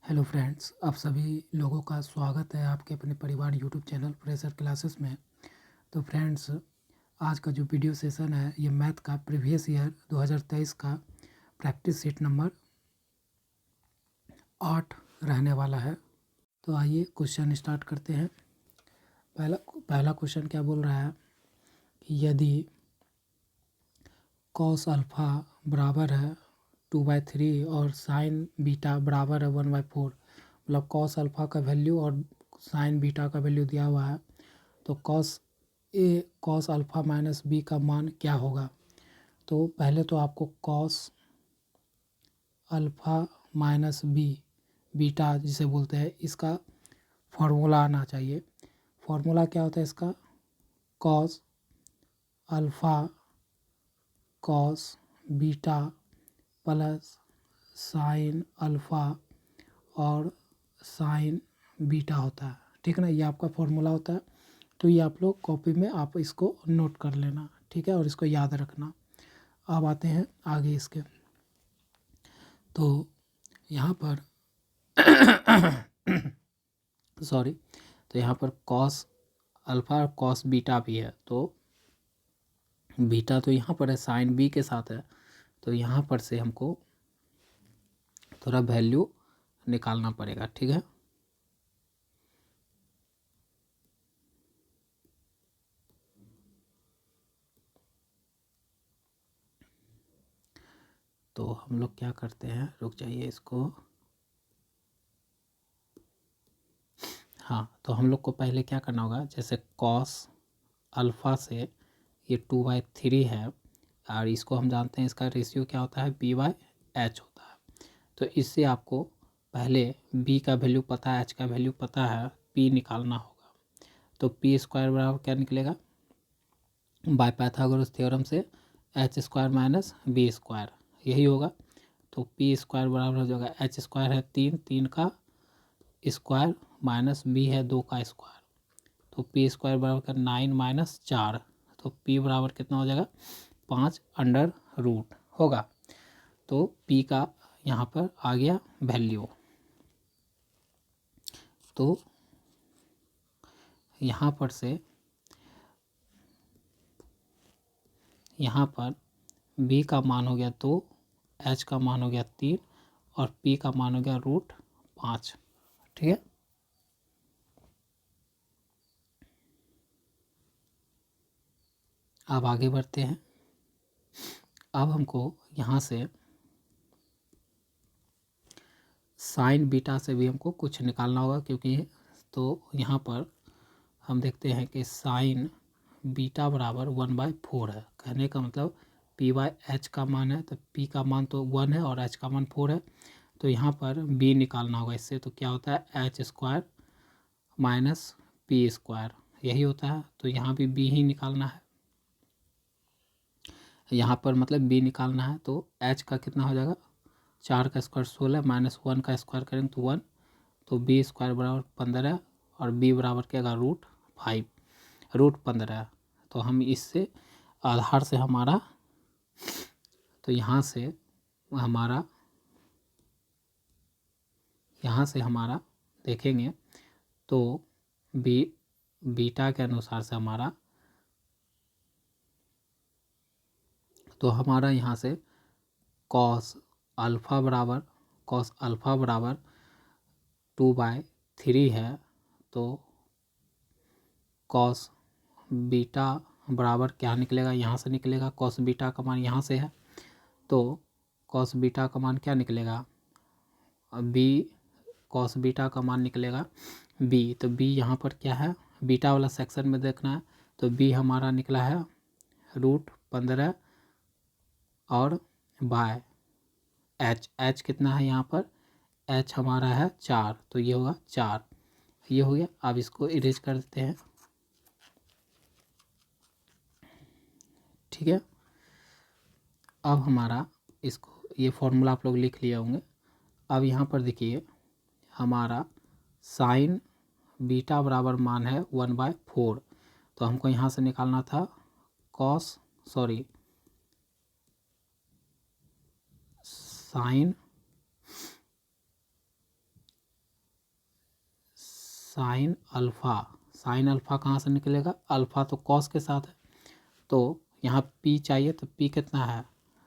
Hello friends, आप सभी लोगों का स्वागत है आपके अपने परिवार यूट्यूब चैनल फ्रेशर क्लासेस में। तो फ्रेंड्स, आज का जो वीडियो सेशन है ये मैथ का प्रीवियस ईयर 2023 का प्रैक्टिस सीट नंबर 8 रहने वाला है। तो आइए क्वेश्चन स्टार्ट करते हैं। पहला क्वेश्चन क्या बोल रहा है कि यदि कॉस अल्फ़ा बराबर है 2/3 और साइन बीटा बराबर है 1/4, मतलब कॉस अल्फ़ा का वैल्यू और साइन बीटा का वैल्यू दिया हुआ है, तो कॉस अल्फ़ा माइनस बी का मान क्या होगा। तो पहले तो आपको कॉस अल्फ़ा माइनस बीटा जिसे बोलते हैं इसका फार्मूला आना चाहिए। फार्मूला क्या होता है इसका? Cos alpha cos beta plus sine alpha और साइन बीटा होता है, ठीक है ना। ये आपका फार्मूला होता है। तो ये आप लोग कॉपी में आप इसको नोट कर लेना, ठीक है, और इसको याद रखना। अब आते हैं आगे इसके। तो यहाँ पर सॉरी, तो यहाँ पर कॉस अल्फ़ा और कॉस बीटा भी है। तो बीटा तो यहाँ पर है, साइन बी के साथ है, तो यहाँ पर से हमको थोड़ा वैल्यू निकालना पड़ेगा, ठीक है। तो हम लोग क्या करते हैं, रुक जाइए इसको। हाँ, तो हम लोग को पहले क्या करना होगा, जैसे कॉस अल्फ़ा से ये 2/3 है और इसको हम जानते हैं इसका रेशियो क्या होता है, b/h होता है। तो इससे आपको पहले b का वैल्यू पता है, h का वैल्यू पता है, p निकालना होगा। तो p स्क्वायर बराबर क्या निकलेगा, बाय पाइथागोरस थ्योरम से h square minus B square, यही होगा। तो p स्क्वायर बराबर हो जाएगा, h स्क्वायर है 3 का स्क्वायर माइनस b है 2 का स्क्वायर, तो p स्क्वायर बराबर का 9 माइनस 4, तो p बराबर कितना हो जाएगा, 5 अंडर रूट होगा। तो p का यहाँ पर आ गया वैल्यू। तो यहाँ पर से यहाँ पर b का मान हो गया 2, h का मान हो गया 3 और p का मान हो गया √5, ठीक है। अब आगे बढ़ते हैं। अब हमको यहाँ से साइन बीटा से भी हमको कुछ निकालना होगा, क्योंकि तो यहाँ पर हम देखते हैं कि साइन बीटा बराबर 1/4 है। कहने का मतलब p/h का मान है, तो p का मान तो 1 है और h का मान 4 है। तो यहाँ पर b निकालना होगा इससे, तो क्या होता है h square minus p square, यही होता है। तो यहाँ भी b ही निकालना है, यहाँ पर मतलब b निकालना है। तो h का कितना हो जाएगा, 4 का स्क्वायर 16 माइनस 1 का स्क्वायर करेंगे तो 1, तो b स्क्वायर बराबर 15 और b बराबर क्या होगा, √5, √15। तो हम इससे आधार से हमारा, तो यहाँ से हमारा देखेंगे तो बीटा के अनुसार से हमारा, तो हमारा यहाँ से कॉस अल्फ़ा बराबर 2/3 है। तो कॉस बीटा बराबर क्या निकलेगा, यहाँ से निकलेगा, कॉस बीटा का मान यहाँ से है, तो कॉस बीटा का मान क्या निकलेगा, बी कॉस बीटा का मान निकलेगा b। तो b यहाँ पर क्या है, बीटा वाला सेक्शन में देखना है। तो b हमारा निकला है √15 और बाय h कितना है यहाँ पर, h हमारा है 4, तो ये होगा 4, ये हो गया। अब इसको इरेज कर देते हैं, ठीक है। अब हमारा इसको, ये फॉर्मूला आप लोग लिख लिए होंगे। अब यहाँ पर देखिए हमारा साइन बीटा बराबर मान है 1/4, तो हमको यहाँ से निकालना था sine sine alpha. Sine alpha कहाँ से निकलेगा, अल्फ़ा तो कॉस के साथ है, तो यहाँ पी चाहिए, तो पी कितना है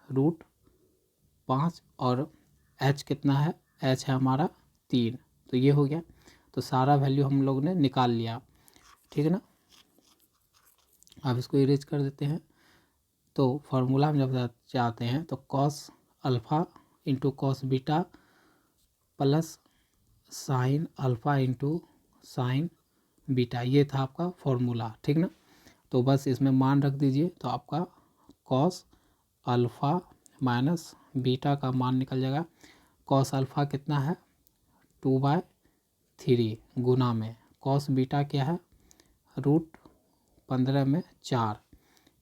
√5, और एच कितना है, एच है हमारा 3। तो ये हो गया, तो सारा वैल्यू हम लोग ने निकाल लिया, ठीक है ना। अब इसको इरेज कर देते हैं। तो फार्मूला में जब जाते हैं तो cos alpha into cos beta plus sine alpha into sine beta, ये था आपका फॉर्मूला, ठीक ना। तो बस इसमें मान रख दीजिए, तो आपका कॉस अल्फ़ा माइनस बीटा का मान निकल जाएगा। कॉस अल्फ़ा कितना है 2/3 गुना में कॉस बीटा क्या है √15 में 4,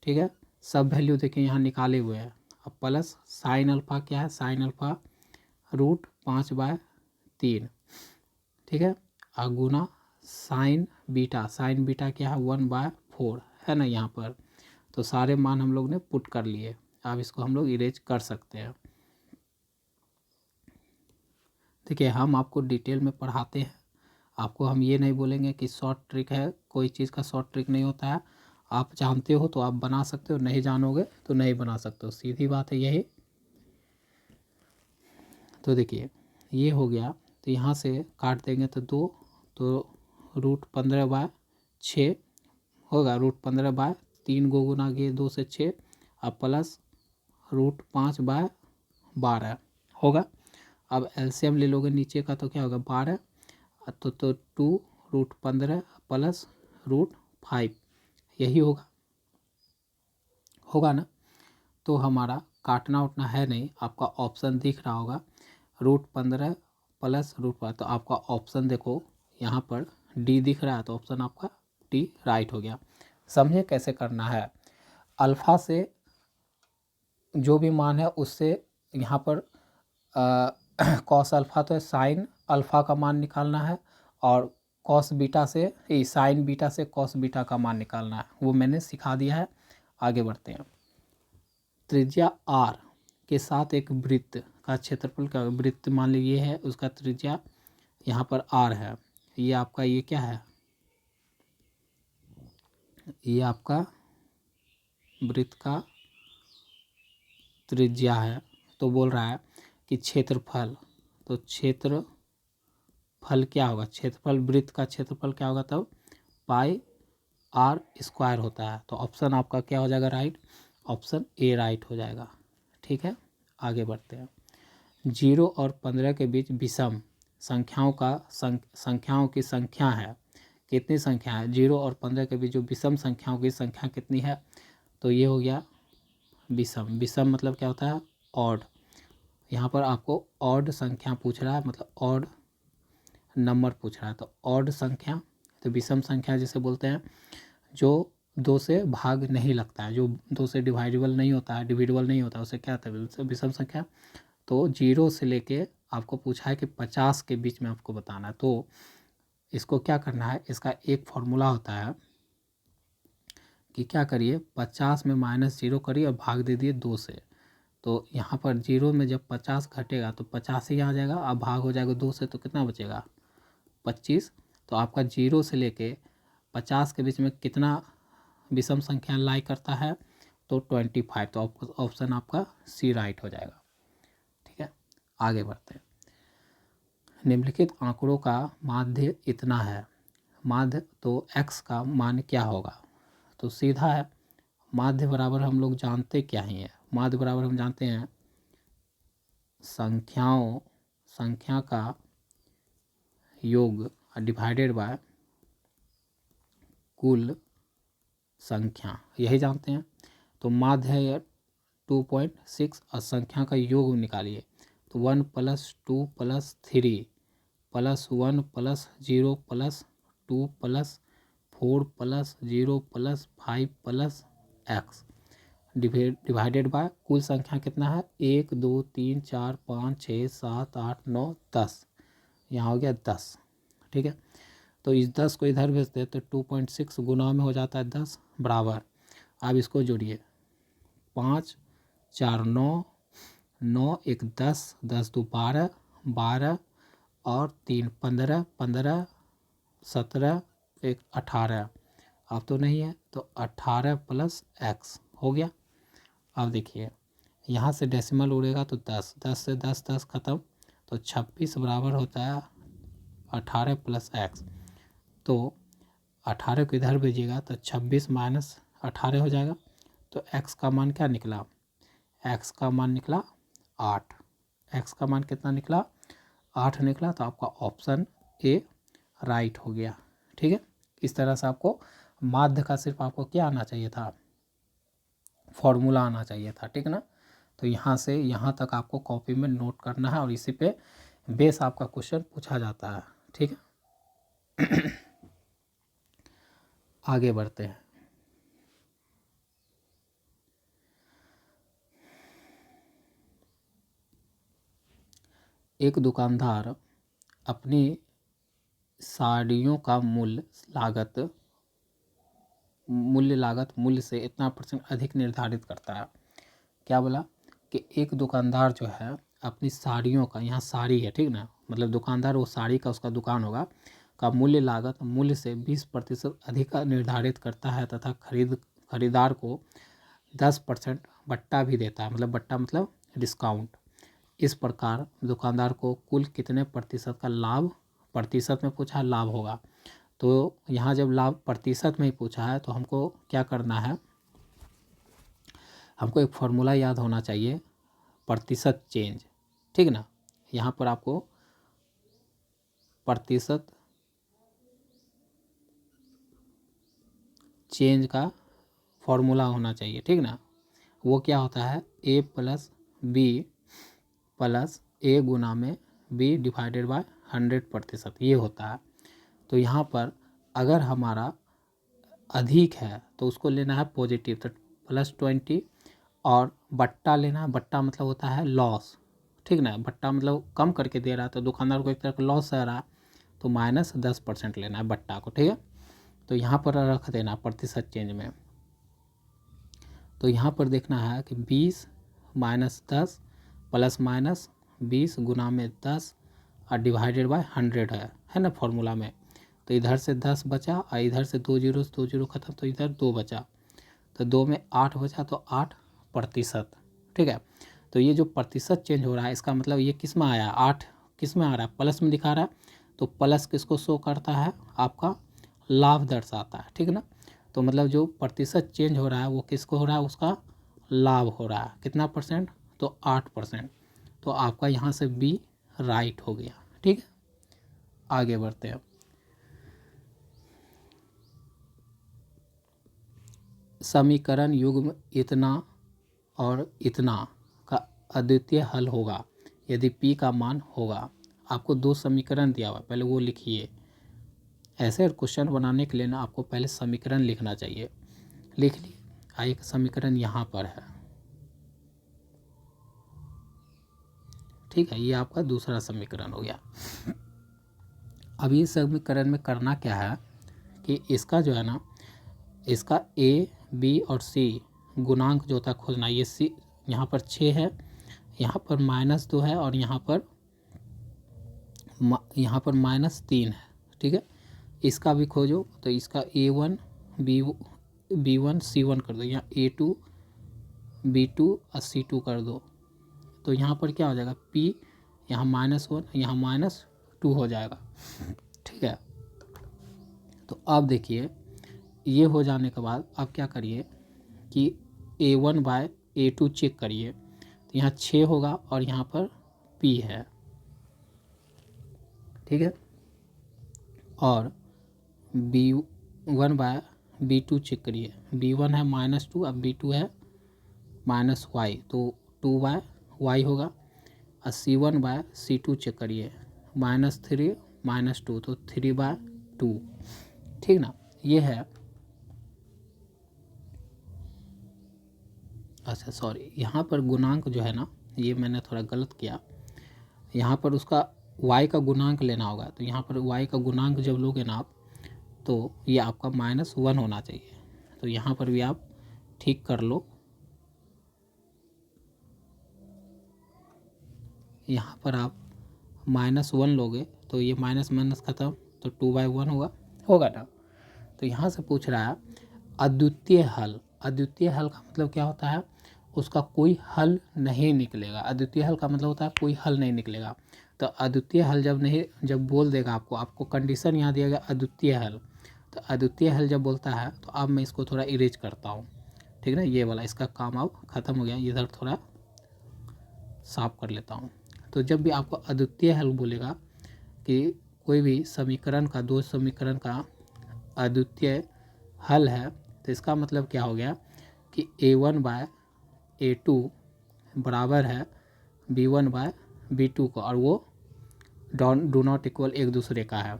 ठीक है। सब वैल्यू देखिए यहाँ निकाले हुए हैं। अब प्लस साइन अल्फ़ा क्या है, साइन अल्फ़ा √5/3, ठीक है। और गुना साइन बीटा क्या है 1/4 है ना यहाँ पर। तो सारे मान हम लोग ने पुट कर लिए। अब इसको हम लोग इरेज कर सकते हैं। देखिए हम आपको डिटेल में पढ़ाते हैं, आपको हम ये नहीं बोलेंगे कि शॉर्ट ट्रिक है, कोई चीज़ का शॉर्ट ट्रिक नहीं होता है। आप जानते हो तो आप बना सकते हो, नहीं जानोगे तो नहीं बना सकते हो, सीधी बात है यही। तो देखिए ये हो गया, तो यहाँ से काट देंगे तो 2, तो √15/6 होगा, √15/3 गो गुना गए 2 से 6, अब प्लस √5/12 होगा। अब एलसीएम ले लोगे नीचे का तो क्या होगा 12, तो 2 √15 प्लस √5 यही होगा ना। तो हमारा काटना उठना है नहीं, आपका ऑप्शन दिख रहा होगा √15 प्लस √5, तो आपका ऑप्शन देखो यहाँ पर डी दिख रहा है, तो ऑप्शन आपका डी राइट हो गया। समझे कैसे करना है। अल्फ़ा से जो भी मान है उससे यहाँ पर कॉस अल्फ़ा तो है, साइन अल्फ़ा का मान निकालना है, और कॉस बीटा से साइन बीटा से कॉस बीटा का मान निकालना है, वो मैंने सिखा दिया है। आगे बढ़ते हैं। त्रिज्या r के साथ एक वृत्त का क्षेत्रफल का वृत्त मान लीजिए ये है, उसका त्रिज्या यहाँ पर r है। ये आपका ये क्या है, ये आपका वृत्त का त्रिज्या है। तो बोल रहा है कि क्षेत्रफल, तो क्षेत्रफल क्या होगा, क्षेत्रफल वृत्त का क्षेत्रफल क्या होगा, तब πr² होता है। तो ऑप्शन आपका क्या हो जाएगा राइट, ऑप्शन ए राइट हो जाएगा, ठीक है। आगे बढ़ते हैं। 0 और 15 के बीच विषम संख्याओं की संख्या है, कितनी संख्या है 0 और 15 के बीच जो विषम संख्याओं की संख्या कितनी है, तो ये हो गया विषम मतलब क्या होता है ऑड। यहाँ पर आपको ऑड संख्या पूछ रहा है, मतलब ऑड नंबर पूछ रहा है, तो ऑड संख्या, तो विषम संख्या जिसे बोलते हैं जो 2 से भाग नहीं लगता है, जो 2 से डिवाइडेबल नहीं होता है, डिविडेबल नहीं होता है, उसे क्या कहते हैं विषम संख्या। तो 0 से लेके आपको पूछा है कि 50 के बीच में आपको बताना है, तो इसको क्या करना है, इसका एक फॉर्मूला होता है कि क्या करिए 50 में -0 करिए और भाग दे दिए 2 से। तो यहाँ पर 0 में जब 50 घटेगा तो 50 ही आ जाएगा, अब भाग हो जाएगा 2 से, तो कितना बचेगा 25। तो आपका 0 से लेके 50 के बीच में कितना विषम संख्या लाई करता है, तो 25। तो ऑप्शन आपका सी राइट हो जाएगा, ठीक है। आगे बढ़ते हैं। निम्नलिखित आंकड़ों का माध्य इतना है, माध्य तो x का मान क्या होगा, तो सीधा है, माध्य बराबर हम लोग जानते क्या ही है, माध्य बराबर हम जानते हैं संख्या का योग डिवाइडेड बाय कुल संख्या, यही जानते हैं। तो माध्य है 2.6 और संख्या का योग निकालिए, तो 1 + 2 + 3 + 1 + 0 + 2 + 4 + 0 + 5 + x डिवाइडेड बाय कुल संख्या कितना है 1 2 3 4 5 6 7 8 9 10, यहाँ हो गया 10, ठीक है। तो इस 10 को इधर भेजते हैं तो 2.6 गुना में हो जाता है 10 बराबर। अब इसको जोड़िए 5 4 9 9 1 10 10 2 12 12 और 3 15 15 17 एक 18, अब तो नहीं है, तो 18 प्लस एक्स हो गया। अब देखिए यहाँ से डेसिमल उड़ेगा तो 10, 10 से 10 ख़त्म, तो 26 बराबर होता है 18 प्लस एक्स। तो 18 को इधर भेजिएगा तो 26 माइनस 18 हो जाएगा। तो x का मान क्या निकला, x का मान निकला 8। x का मान कितना निकला, 8 निकला। तो आपका ऑप्शन ए राइट हो गया। ठीक है, इस तरह से आपको माध्य का सिर्फ आपको क्या आना चाहिए था, फॉर्मूला आना चाहिए था। ठीक है ना, तो यहाँ से यहाँ तक आपको कॉपी में नोट करना है और इसी पे बेस आपका क्वेश्चन पूछा जाता है। ठीक है, आगे बढ़ते हैं। एक दुकानदार अपनी साड़ियों का मूल्य से इतना % अधिक निर्धारित करता है। क्या बोला कि एक दुकानदार जो है अपनी साड़ियों का, यहाँ साड़ी है ठीक ना, मतलब दुकानदार वो साड़ी का उसका दुकान होगा, का मूल्य से 20% अधिक का निर्धारित करता है तथा खरीदार को 10% बट्टा भी देता है। मतलब बट्टा मतलब डिस्काउंट। इस प्रकार दुकानदार को कुल कितने प्रतिशत का लाभ, प्रतिशत में पूछा लाभ होगा, तो यहाँ जब लाभ प्रतिशत में ही पूछा है तो हमको क्या करना है, हमको एक फॉर्मूला याद होना चाहिए, प्रतिशत चेंज। ठीक ना, यहाँ पर आपको प्रतिशत चेंज का फॉर्मूला होना चाहिए। ठीक ना, वो क्या होता है, a प्लस बी प्लस ए गुना में b डिवाइडेड बाय 100%, ये होता है। तो यहाँ पर अगर हमारा अधिक है तो उसको लेना है पॉजिटिव, तो +20, और बट्टा लेना है, बट्टा मतलब होता है लॉस। ठीक ना, बट्टा मतलब कम करके दे रहा है तो दुकानदार को एक तरह का लॉस है रहा है, तो -10% लेना है बट्टा को। ठीक है, तो यहाँ पर रख देना प्रतिशत चेंज में। तो यहाँ पर देखना है कि 20 माइनस 10 प्लस माइनस 20 गुना में 10 और डिवाइडेड बाय 100 है ना फॉर्मूला में। तो इधर से 10 बचा और इधर से 2 जीरो खत्म, तो इधर 2 बचा, तो 2 में 8 बचा, तो 8%। ठीक है, तो ये जो प्रतिशत चेंज हो रहा है इसका मतलब ये किस में आया, 8 किस में आ रहा है, प्लस में दिखा रहा है। तो प्लस किसको शो करता है, आपका लाभ दर्शाता है। ठीक ना, तो मतलब जो प्रतिशत चेंज हो रहा है वो किसको हो रहा है, उसका लाभ हो रहा है। कितना %, तो 8%। तो आपका यहाँ से बी राइट हो गया। ठीक है, आगे बढ़ते हैं। समीकरण युग्म इतना और इतना का अद्वितीय हल होगा यदि p का मान होगा। आपको 2 समीकरण दिया हुआ है, पहले वो लिखिए। ऐसे क्वेश्चन बनाने के लिए ना आपको पहले समीकरण लिखना चाहिए। लिख लिए, एक समीकरण यहाँ पर है। ठीक है, ये आपका दूसरा समीकरण हो गया। अब ये समीकरण में करना क्या है कि इसका जो है ना, इसका a, b और c गुणांक जो होता है खोजना। ये c यहाँ पर 6 है, यहाँ पर -2 है और यहाँ पर -3 है। ठीक है, इसका भी खोजो। तो इसका a1 b1 c1 कर दो, यहाँ a2 b2 और c2 कर दो। तो यहाँ पर क्या हो जाएगा, p यहाँ -1 यहाँ -2 हो जाएगा। ठीक है, तो अब देखिए ये हो जाने के बाद अब क्या करिए कि a1 बाय a2 चेक करिए। तो यहाँ 6 होगा और यहाँ पर p है। ठीक है, और b1 बाय b2 चेक करिए। b1 है -2, अब b2 है -y, तो 2 बाय y होगा। और c1 बाय c2 चेक करिए, -3 -2, तो 3 बाय 2। ठीक ना, ये है। अच्छा सॉरी, यहाँ पर गुणांक जो है ना, ये मैंने थोड़ा गलत किया। यहाँ पर उसका y का गुणांक लेना होगा। तो यहाँ पर y का गुणांक जब लोगे ना आप, तो ये आपका -1 होना चाहिए। तो यहाँ पर भी आप ठीक कर लो। यहाँ पर आप -1 लोगे तो ये माइनस माइनस ख़त्म, तो 2/1 होगा ना। तो यहाँ से पूछ रहा है अद्वितीय हल। अद्वितीय हल का मतलब क्या होता है, उसका कोई हल नहीं निकलेगा। अद्वितीय हल का मतलब होता है कोई हल नहीं निकलेगा। तो अद्वितीय हल जब बोल देगा आपको कंडीशन यहाँ दिया गया अद्वितीय हल। तो अद्वितीय हल जब बोलता है तो अब मैं इसको थोड़ा इरेज करता हूँ, ठीक है ना। ये वाला इसका काम अब ख़त्म हो गया, इधर थोड़ा साफ कर लेता हूँ। तो जब भी आपको अद्वितीय हल बोलेगा कि कोई भी समीकरण का, दो समीकरण का अद्वितीय हल है, तो इसका मतलब क्या हो गया कि A1/A2 बराबर है B1/B2 को, और वो डू नॉट इक्वल एक दूसरे का है।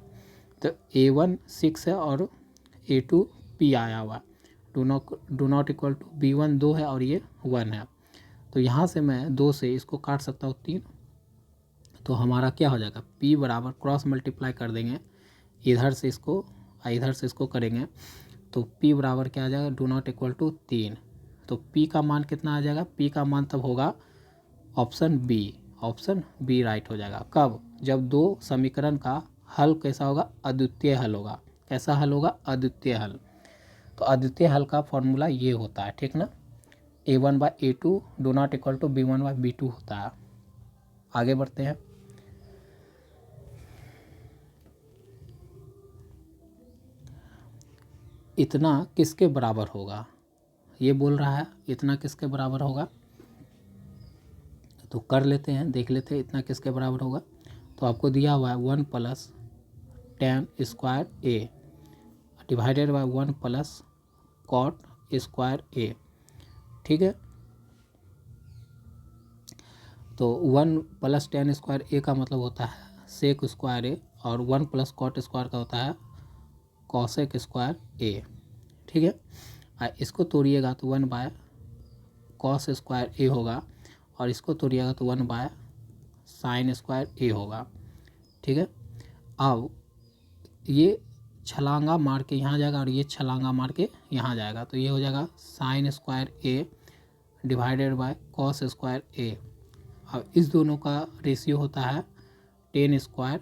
तो A1 6 है और A2 P आया हुआ, do not equal to B1 2 है और ये 1 है। तो यहाँ से मैं 2 से इसको काट सकता हूँ 3, तो हमारा क्या हो जाएगा P बराबर क्रॉस मल्टीप्लाई कर देंगे इधर से इसको करेंगे, तो P बराबर क्या आ जाएगा, डू नॉट इक्वल टू 3। तो P का मान कितना आ जाएगा, P का मान तब होगा ऑप्शन बी राइट हो जाएगा। कब, जब दो समीकरण का हल कैसा होगा, अद्वितीय हल होगा। कैसा हल होगा, अद्वितीय हल। तो अद्वितीय हल का फॉर्मूला ये होता है, ठीक ना। A1/A2 do not equal to B1/B2 होता है। आगे बढ़ते हैं। इतना किसके बराबर होगा, ये बोल रहा है इतना किसके बराबर होगा। तो कर लेते हैं, देख लेते हैं इतना किसके बराबर होगा। तो आपको दिया हुआ है 1 + tan square A divided by 1 + cot square A, ठीक है। तो 1 + tan स्क्वायर A का मतलब होता है सेक स्क्वायर A, और 1 + cot स्क्वायर का होता है कॉसेक स्क्वायर A, ठीक है। इसको तोड़िएगा तो 1/cos स्क्वायर A होगा, और इसको तोड़िएगा तो 1/sin स्क्वायर A होगा, ठीक है। अब ये छलांगा मार के यहाँ जाएगा और ये छलांगा मार के यहाँ जाएगा, तो ये हो जाएगा sin square A divided by cos square A। अब इस दोनों का रेशियो होता है tan स्क्वायर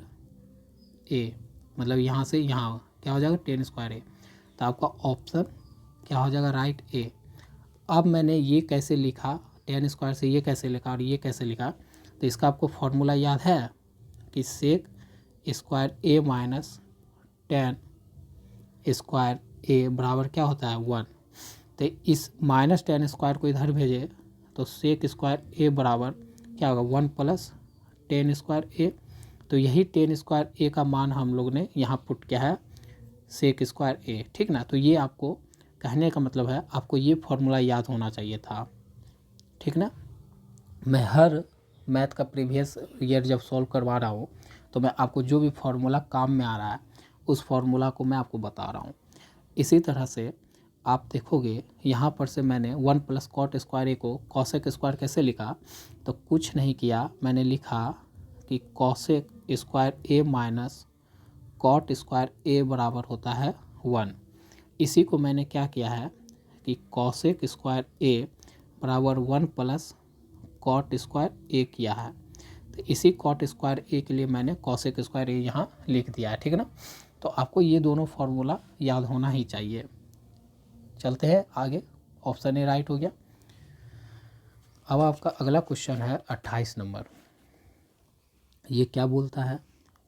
A, मतलब यहाँ से यहाँ क्या हो जाएगा tan स्क्वायर A। तो आपका ऑप्शन क्या हो जाएगा, राइट A। अब मैंने ये कैसे लिखा, tan स्क्वायर से ये कैसे लिखा और ये कैसे लिखा, तो इसका आपको फॉर्मूला याद है कि sec square A minus tan square A बराबर क्या होता है 1। तो इस माइनस tan स्क्वायर को इधर भेजे तो सेक स्क्वायर A बराबर क्या होगा 1 + tan स्क्वायर A। तो यही tan स्क्वायर A का मान हम लोग ने यहाँ पुट किया है सेक स्क्वायर A, ठीक ना। तो ये आपको कहने का मतलब है आपको ये फॉर्मूला याद होना चाहिए था, ठीक ना। मैं हर मैथ का प्रीवियस ईयर जब सॉल्व करवा रहा हूँ तो मैं आपको जो भी फार्मूला काम में आ रहा है उस फार्मूला को मैं आपको बता रहा हूँ। इसी तरह से आप देखोगे यहाँ पर से मैंने 1 + cot स्क्वायर A को कॉसेक स्क्वायर कैसे लिखा, तो कुछ नहीं किया, मैंने लिखा कि cosec square A minus cot square A बराबर होता है 1। इसी को मैंने क्या किया है कि कॉसेक स्क्वायर A बराबर 1 + cot स्क्वायर A किया है। तो इसी cot स्क्वायर A के लिए मैंने कॉसेक स्क्वायर A यहाँ लिख दिया है, ठीक है ना। तो आपको ये दोनों फार्मूला याद होना ही चाहिए। चलते हैं आगे, ऑप्शन ए राइट हो गया। अब आपका अगला क्वेश्चन है 28 नंबर। ये क्या बोलता है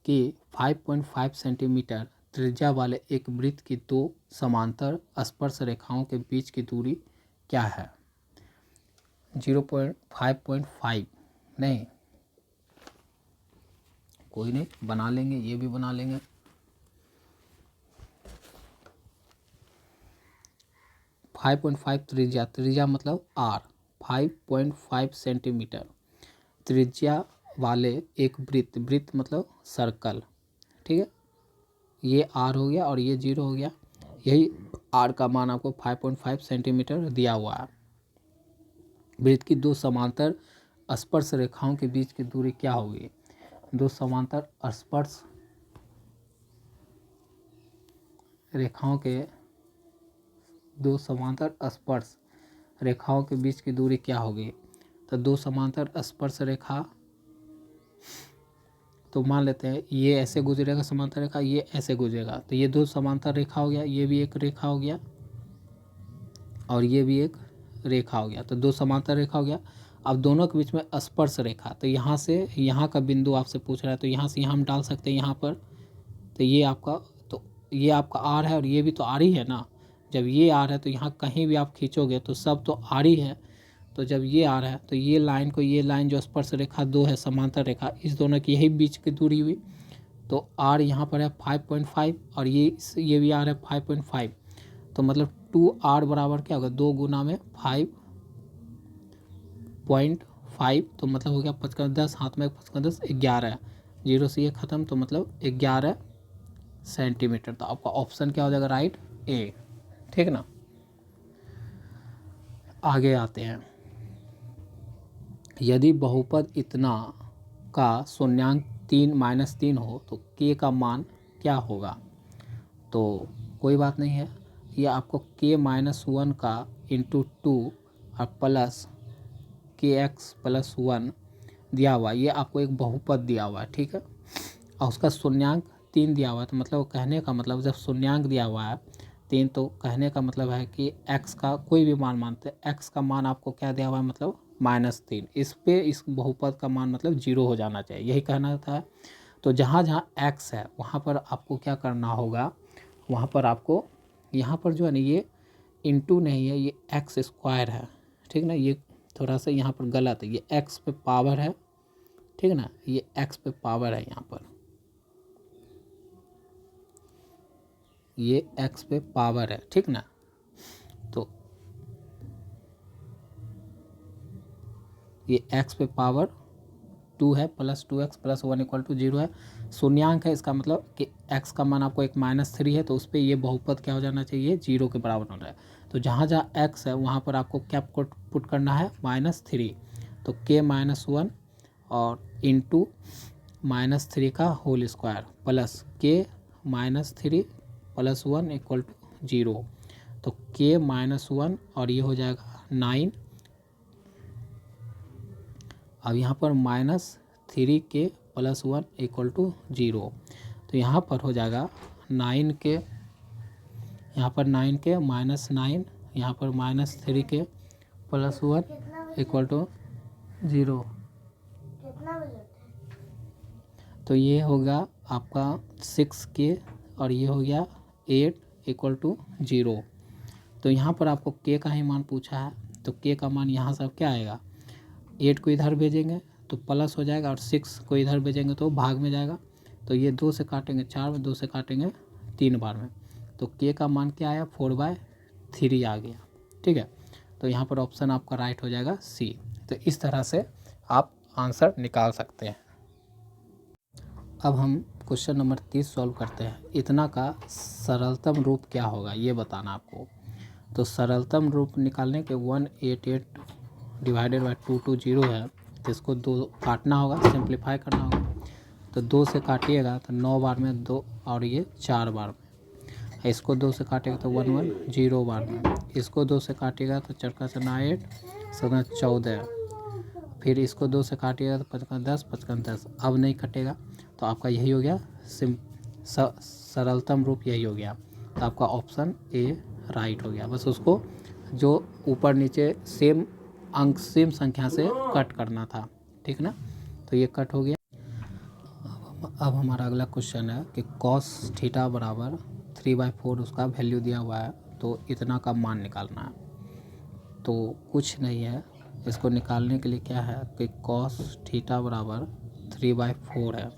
कि 5.5 सेंटीमीटर त्रिज्या वाले एक वृत्त की दो समांतर स्पर्श रेखाओं के बीच की दूरी क्या है। 5.5 नहीं, कोई नहीं, बना लेंगे, ये भी बना लेंगे। 5.5 त्रिज्या मतलब R, 5.5 सेंटीमीटर त्रिज्या वाले एक वृत्त मतलब सर्कल, ठीक है। ये R हो गया और ये 0 हो गया। यही R का मान आपको 5.5 सेंटीमीटर दिया हुआ है। वृत्त की दो समांतर स्पर्श रेखाओं के बीच की दूरी क्या होगी। दो समांतर स्पर्श रेखाओं के बीच की दूरी क्या होगी। तो दो समांतर स्पर्श रेखा तो मान लेते हैं ये ऐसे गुजरेगा समांतर रेखा, ये ऐसे गुजरेगा, तो ये दो समांतर रेखा हो गया, ये भी एक रेखा हो गया और ये भी एक रेखा हो गया, तो दो समांतर रेखा हो गया। अब दोनों के बीच में स्पर्श रेखा, तो यहाँ से यहाँ का बिंदु आपसे पूछ रहा है, तो यहाँ से यहाँ हम डाल सकते हैं यहाँ पर, तो ये आपका आर है और ये भी तो आर ही है ना। जब ये आर है तो यहाँ कहीं भी आप खींचोगे तो सब तो आर ही है। तो जब ये आर है तो ये लाइन को, ये लाइन जो स्पर्श रेखा दो है समांतर रेखा, इस दोनों की यही बीच की दूरी हुई, तो आर यहाँ पर है 5.5 और ये भी आर है 5.5, तो मतलब 2r बराबर क्या होगा, 2 गुना में 5.5, तो मतलब हो गया 55 10, हाथ में 55 10 11, जीरो से ये ख़त्म, तो मतलब 11 सेंटीमीटर। तो आपका ऑप्शन क्या हो जाएगा, राइट ए। ठीक ना। आगे आते हैं, यदि बहुपद इतना का शून्यांक 3 - 3 हो तो k का मान क्या होगा। तो कोई बात नहीं है, ये आपको k-1 का इंटू 2 और प्लस kx+1 दिया हुआ है, ये आपको एक बहुपद दिया हुआ है, ठीक है, और उसका शून्यांक 3 दिया हुआ है। तो मतलब कहने का मतलब जब शून्यांक दिया हुआ है 3, तो कहने का मतलब है कि x का कोई भी मान मानते हैं, x का मान आपको क्या दिया हुआ है, मतलब -3, इस पे इस बहुपद का मान मतलब 0 हो जाना चाहिए, यही कहना था। तो जहाँ जहाँ x है वहाँ पर आपको क्या करना होगा, वहाँ पर आपको यहाँ पर जो है ना, ये इंटू नहीं है, ये x² है, ठीक ना, ये थोड़ा सा यहाँ पर गलत है, ये x पे पावर है, ठीक ना, ये x पे पावर है, यहाँ पर ये x पे पावर है, ठीक ना। तो ये x पे पावर 2 है, प्लस 2x+1 = 0 है, शून्यांक है, इसका मतलब कि x का मान आपको एक -3 है, तो उस पर ये बहुपद क्या हो जाना चाहिए, 0 के बराबर होना है। तो जहाँ जहाँ x है वहाँ पर आपको क्या पुट करना है, -3, तो k-1 और इंटू -3 का होल स्क्वायर प्लस k-3 + 1 = 0, तो k-1 और ये हो जाएगा 9, अब यहाँ पर -3k + 1 = 0, तो यहाँ पर हो जाएगा 9k, यहाँ पर 9k -9, यहाँ पर -3k + 1 = 0, तो ये होगा आपका 6k और ये हो गया 8 = 0। तो यहाँ पर आपको k का ही मान पूछा है, तो k का मान यहाँ से क्या आएगा, 8 को इधर भेजेंगे तो प्लस हो जाएगा और 6 को इधर भेजेंगे तो भाग में जाएगा, तो ये 2 से काटेंगे 4 में, 2 से काटेंगे 3 बार में, तो k का मान क्या आया, 4/3 आ गया, ठीक है। तो यहाँ पर ऑप्शन आपका राइट हो जाएगा सी। तो इस तरह से आप आंसर निकाल सकते हैं। अब हम क्वेश्चन नंबर 30 सॉल्व करते हैं। इतना का सरलतम रूप क्या होगा ये बताना आपको। तो सरलतम रूप निकालने के 188 / 220 है, तो इसको 2 काटना होगा, सिंप्लीफाई करना होगा, तो 2 से काटिएगा तो 9 बार में 2 और ये 4 बार में, इसको 2 से काटेगा तो 110 बार में, इसको 2 से काटेगा तो 4 × 8 7 14, फिर इसको 2 से काटिएगा तो 55 10 55 10, अब नहीं कटेगा, तो आपका यही हो गया सरलतम रूप, यही हो गया। तो आपका ऑप्शन ए राइट हो गया। बस उसको जो ऊपर नीचे सेम अंक सेम संख्या से कट करना था, ठीक ना, तो ये कट हो गया। अब हमारा अगला क्वेश्चन है कि cos θ = 3/4 उसका वैल्यू दिया हुआ है, तो इतना का मान निकालना है। तो कुछ नहीं है, इसको निकालने के लिए क्या है कि cos θ = 3/4 है,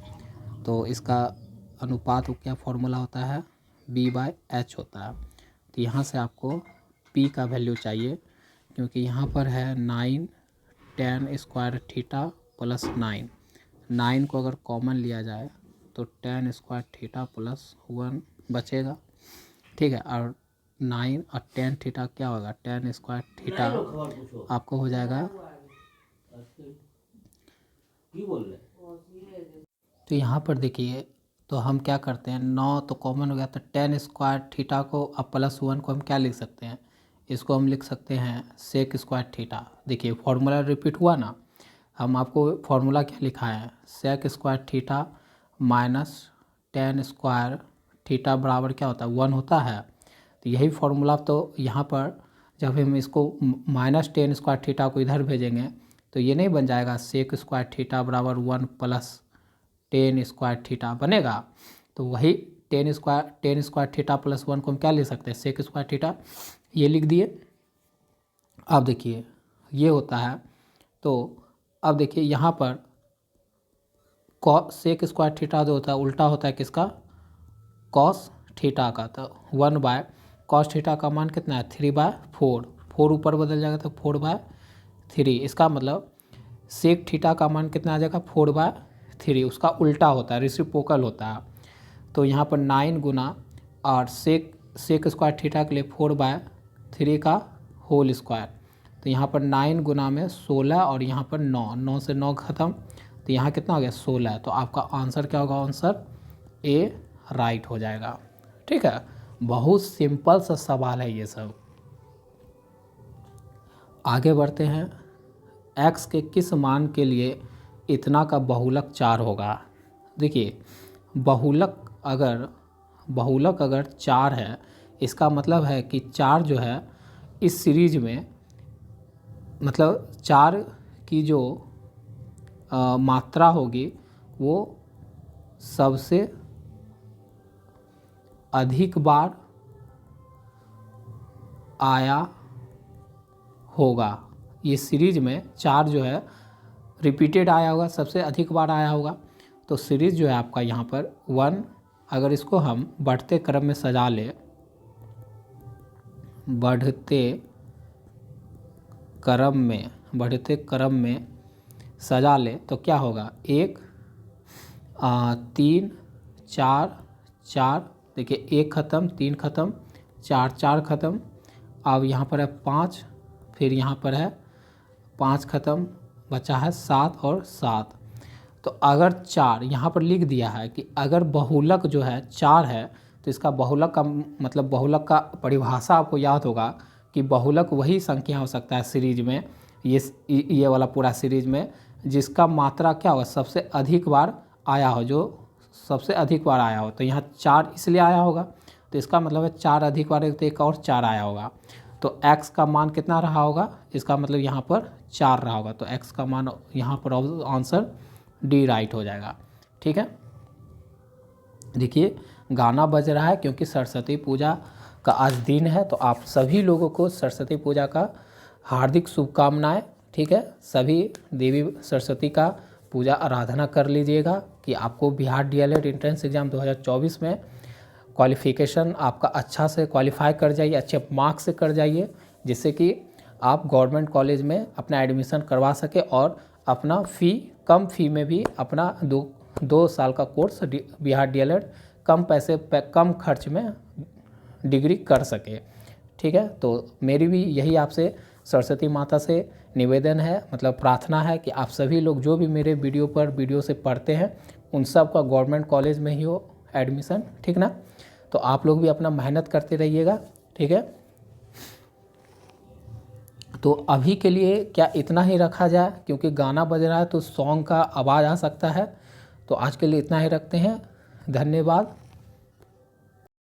तो इसका अनुपात क्या फॉर्मूला होता है, b/h होता है। तो यहाँ से आपको p का वैल्यू चाहिए, क्योंकि यहाँ पर है 9 tan² θ + 9, 9 को अगर कॉमन लिया जाए तो tan² θ + 1 बचेगा, ठीक है, और 9 और tan θ क्या होगा, tan² θ आपको हो जाएगा, तो यहाँ पर देखिए, तो हम क्या करते हैं, 9 तो कॉमन हो गया, तो tan² θ को अब +1 को हम क्या लिख सकते हैं, इसको हम लिख सकते हैं sec² θ। देखिए फॉर्मूला रिपीट हुआ ना, हम आपको फार्मूला क्या लिखा है, sec² θ -tan स्क्वायर थीटा बराबर क्या होता है 1 होता है। तो यही फॉर्मूला तो यहाँ पर जब हम इसको -tan स्क्वायर थीटा को इधर भेजेंगे तो ये नहीं बन जाएगा सेक स्क्वायर थीटा बराबर 1 प्लस tan स्क्वायर थीटा बनेगा। तो वही tan स्क्वायर थीटा प्लस 1 को हम क्या ले सकते हैं सेक स्क्वायर थीटा, ये लिख दिए। अब देखिए ये होता है, तो अब देखिए यहाँ पर सेक स्क्वायर थीटा जो होता है उल्टा होता है किसका, कॉस थीटा का। तो 1/cos थीटा का मान कितना है 3/4, 4 ऊपर बदल जाएगा तो 4/3। इसका मतलब सेक थीटा का मान कितना आ जाएगा 4/3, उसका उल्टा होता है, रेसिप्रोकल होता है। तो यहाँ पर 9 गुना और सेक स्क्वायर थीटा के लिए 4/3 का होल स्क्वायर। तो यहाँ पर 9 गुना में 16 और यहाँ पर 9 से 9 ख़त्म, तो यहाँ कितना हो गया 16। तो आपका आंसर क्या होगा, आंसर ए राइट हो जाएगा। ठीक है, बहुत सिंपल सा सवाल है ये सब। आगे बढ़ते हैं, x के किस मान के लिए इतना का बहुलक 4 होगा। देखिए बहुलक अगर 4 है, इसका मतलब है कि 4 जो है इस सीरीज में, मतलब 4 की जो मात्रा होगी वो सबसे अधिक बार आया होगा। ये सीरीज में 4 जो है रिपीटेड आया होगा, सबसे अधिक बार आया होगा। तो सीरीज जो है आपका यहाँ पर 1, अगर इसको हम बढ़ते क्रम में सजा ले, बढ़ते क्रम में सजा ले तो क्या होगा 1 3 4 4, देखिए 1 ख़त्म, 3 ख़त्म, 4 ख़त्म, अब यहाँ पर है 5, फिर यहाँ पर है 5 ख़त्म, बचा है 7 और 7। तो अगर 4 यहाँ पर लिख दिया है कि अगर बहुलक जो है 4 है, तो इसका बहुलक का मतलब, बहुलक का परिभाषा आपको याद होगा कि बहुलक वही संख्या हो सकता है सीरीज में, ये वाला पूरा सीरीज में, जिसका मात्रा क्या हो सबसे अधिक बार आया हो, जो सबसे अधिक बार आया हो। तो यहाँ 4 इसलिए आया होगा, तो इसका मतलब है 4 अधिक बार तो एक और 4 आया होगा। तो x का मान कितना रहा होगा, इसका मतलब यहाँ पर 4 रहा होगा। तो x का मान यहाँ पर आंसर डी राइट हो जाएगा। ठीक है, देखिए गाना बज रहा है क्योंकि सरस्वती पूजा का आज दिन है, तो आप सभी लोगों को सरस्वती पूजा का हार्दिक शुभकामनाएं। ठीक है, सभी देवी सरस्वती का पूजा आराधना कर लीजिएगा कि आपको बिहार डीएलएड एंट्रेंस एग्ज़ाम 2024 में क्वालिफ़िकेशन आपका अच्छा से क्वालिफाई कर जाइए, अच्छे मार्क्स से कर जाइए, जिससे कि आप गवर्नमेंट कॉलेज में अपना एडमिशन करवा सके और अपना कम फ़ी में भी अपना 2 साल का कोर्स बिहार डीएलएड कम पैसे पे कम खर्च में डिग्री कर सके। ठीक है, तो मेरी भी यही आपसे सरस्वती माता से निवेदन है, मतलब प्रार्थना है कि आप सभी लोग जो भी मेरे वीडियो से पढ़ते हैं उन सब का गवर्नमेंट कॉलेज में ही हो एडमिशन। ठीक ना, तो आप लोग भी अपना मेहनत करते रहिएगा। ठीक है, तो अभी के लिए क्या इतना ही रखा जाए, क्योंकि गाना बज रहा है तो सॉन्ग का आवाज़ आ सकता है। तो आज के लिए इतना ही रखते हैं, धन्यवाद।